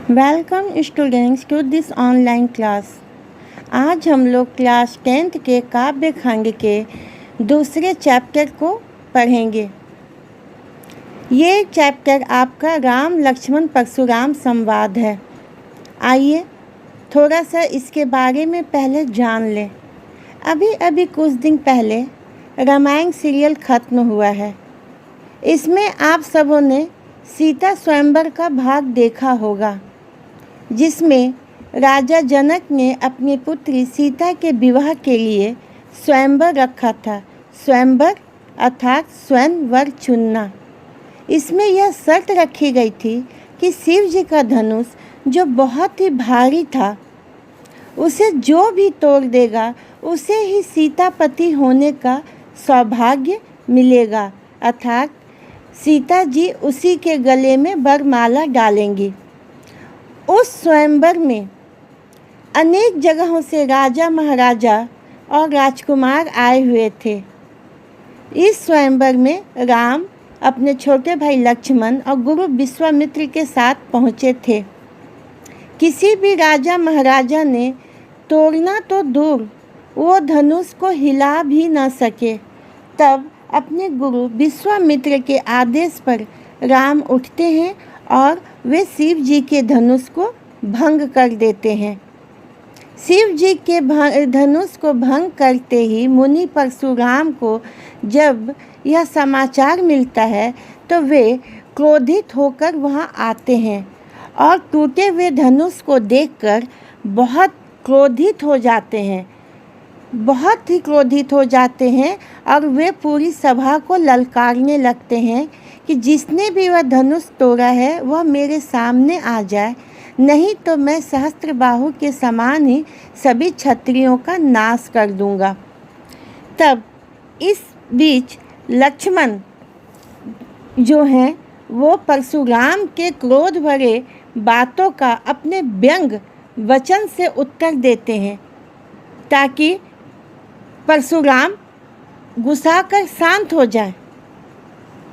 Welcome students to this online class. आज हम लोग क्लास 10th के काव्य खंड के दूसरे चैप्टर को पढ़ेंगे। ये चैप्टर आपका राम लक्ष्मण परशुराम संवाद है। आइए थोड़ा सा इसके बारे में पहले जान लें। अभी कुछ दिन पहले रामायण सीरियल ख़त्म हुआ है। इसमें आप सबों ने सीता स्वयंवर का भाग देखा होगा, जिसमें राजा जनक ने अपनी पुत्री सीता के विवाह के लिए स्वयंवर रखा था। स्वयंवर अर्थात स्वयंवर चुनना। इसमें यह शर्त रखी गई थी कि शिव जी का धनुष जो बहुत ही भारी था, उसे जो भी तोड़ देगा उसे ही सीतापति होने का सौभाग्य मिलेगा, अर्थात सीता जी उसी के गले में वरमाला डालेंगी। उस स्वयंवर में अनेक जगहों से राजा महाराजा और राजकुमार आए हुए थे। इस स्वयंवर में राम अपने छोटे भाई लक्ष्मण और गुरु विश्वामित्र के साथ पहुँचे थे। किसी भी राजा महाराजा ने तोड़ना तो दूर, वो धनुष को हिला भी न सके। तब अपने गुरु विश्वामित्र के आदेश पर राम उठते हैं और वे शिव जी के धनुष को भंग कर देते हैं। शिव जी के धनुष को भंग करते ही मुनि परशुराम को जब यह समाचार मिलता है तो वे क्रोधित होकर वहां आते हैं और टूटे हुए धनुष को देखकर बहुत क्रोधित हो जाते हैं, बहुत ही क्रोधित हो जाते हैं और वे पूरी सभा को ललकारने लगते हैं कि जिसने भी वह धनुष तोड़ा है वह मेरे सामने आ जाए, नहीं तो मैं सहस्त्रबाहु के समान ही सभी क्षत्रियों का नाश कर दूंगा। तब इस बीच लक्ष्मण जो हैं वो परशुराम के क्रोध भरे बातों का अपने व्यंग वचन से उत्तर देते हैं ताकि परशुराम गुस्सा कर शांत हो जाए।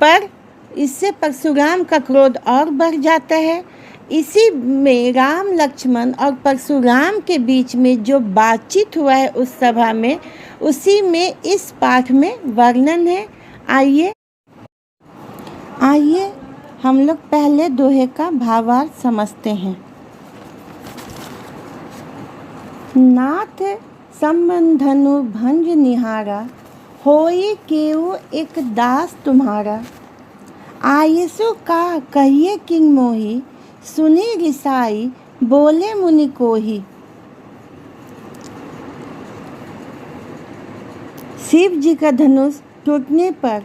पर इससे परशुराम का क्रोध और बढ़ जाता है। इसी में राम लक्ष्मण और परशुराम के बीच में जो बातचीत हुआ है उस सभा में, उसी में इस पाठ में वर्णन है। आइए हम लोग पहले दोहे का भावार्थ समझते हैं। नाथ संबंधनु भंज निहारा, होई केऊ एक दास तुम्हारा। आयसु का कहिए किंग मोही, सुनी रिसाई बोले मुनि कोही। शिव जी का धनुष टूटने पर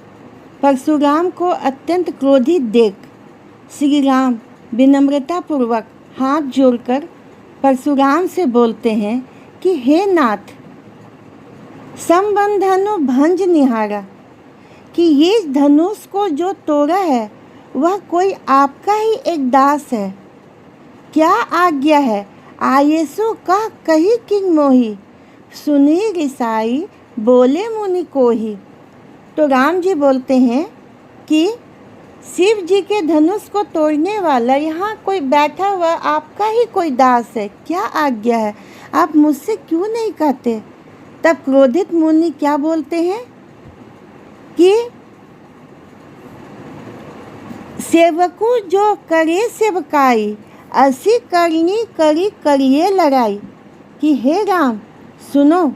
परशुराम को अत्यंत क्रोधित देख श्री राम विनम्रतापूर्वक हाथ जोड़कर परशुराम से बोलते हैं कि हे नाथ, संबंधनु भंज निहारा, कि ये धनुष को जो तोड़ा है वह कोई आपका ही एक दास है। क्या आज्ञा है? आयसु का कही किंग मोही, सुनी रिसाई बोले मुनि कोही। तो राम जी बोलते हैं कि शिव जी के धनुष को तोड़ने वाला यहाँ कोई बैठा हुआ आपका ही कोई दास है। क्या आज्ञा है? आप मुझसे क्यों नहीं कहते? तब क्रोधित मुनि क्या बोलते हैं कि सेवकू जो करे सेवकाई, असी करनी करी करिए लड़ाई। कि हे राम सुनो,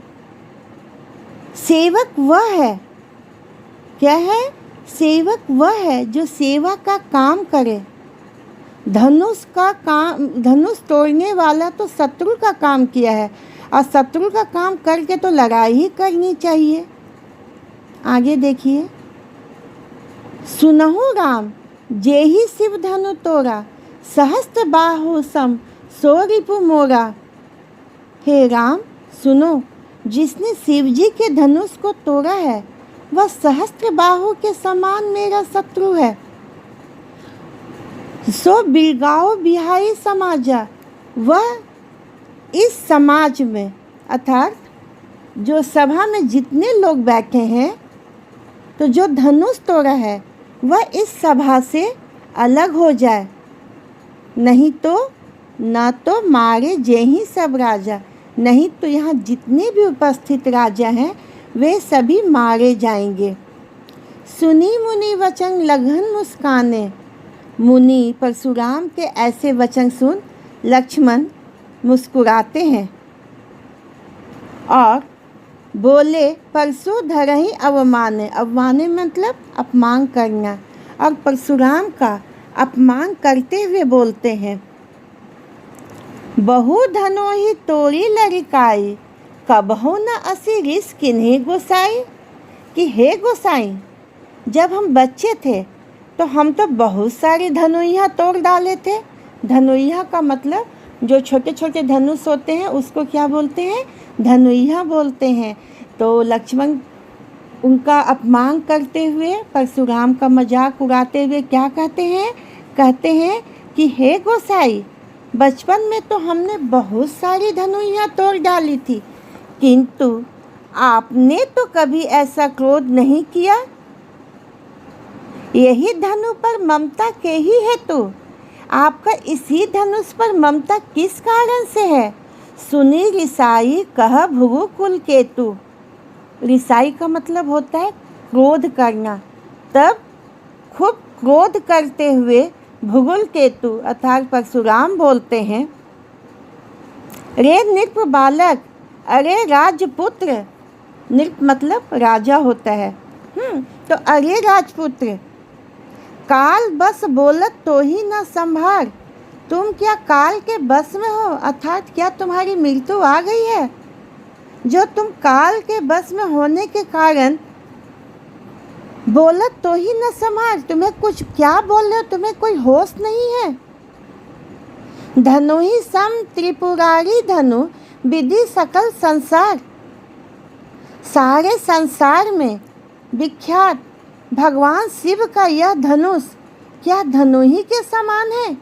सेवक वह है, क्या है? सेवक वह है जो सेवा का काम करे। धनुष तोड़ने वाला तो शत्रु का काम किया है और शत्रु का काम करके तो लड़ाई ही करनी चाहिए। आगे देखिए, सुनहु राम जेहि शिव धनु तोरा, सहस्त्र बाहु सम सो रिपु मोरा। हे राम सुनो, जिसने शिव जी के धनुष को तोड़ा है वह सहस्त्र बाहु के समान मेरा शत्रु है। सो बिलगाओ बिहाई समाजा, वह इस समाज में अर्थात जो सभा में जितने लोग बैठे हैं, तो जो धनुष तोड़ा है वह इस सभा से अलग हो जाए, नहीं तो न तो मारे जेहि सब राजा, नहीं तो यहाँ जितने भी उपस्थित राजा हैं वे सभी मारे जाएंगे। सुनी मुनि वचन लगन मुस्काने, मुनि परशुराम के ऐसे वचन सुन लक्ष्मण मुस्कुराते हैं और बोले परशु धरहि अवमाने, अवमाने मतलब अपमान करना, और परशुराम का अपमान करते हुए बोलते हैं बहु धनोहि तोड़ी लड़िकाई, कबहु न असी रिस किन्हीं गोसाई। कि हे गोसाई, जब हम बच्चे थे तो हम तो बहुत सारी धनुइयाँ तोड़ डाले थे। धनुइयाँ का मतलब जो छोटे छोटे धनुष होते हैं उसको क्या बोलते हैं, धनुइयाँ बोलते हैं। तो लक्ष्मण उनका अपमान करते हुए, परशुराम का मजाक उड़ाते हुए क्या कहते हैं कि हे गोसाई, बचपन में तो हमने बहुत सारी धनुइयाँ तोड़ डाली थी, किंतु आपने तो कभी ऐसा क्रोध नहीं किया। यही धनु पर ममता के ही हेतु आपका इसी धनुष पर ममता किस कारण से है। सुनी रिसाई कह भृगु कुल केतु, रिसाई का मतलब होता है क्रोध करना। तब खूब क्रोध करते हुए भृगु केतु अर्थात परशुराम बोलते हैं रे नृप बालक, अरे राजपुत्र, नृप मतलब राजा होता है। तो अरे राजपुत्र, काल बस बोलत तो ही न संभार, तुम क्या काल के बस में हो, अर्थात क्या तुम्हारी मृत्यु आ गई है, जो तुम काल के बस में होने के कारण बोलत तो ही न संभार, तुम्हें कुछ क्या बोल रहे हो, तुम्हें कोई होश नहीं है। धनु ही सम त्रिपुरारी धनु विधि सकल संसार, सारे संसार में विख्यात भगवान शिव का यह धनुष क्या धनु ही के समान है।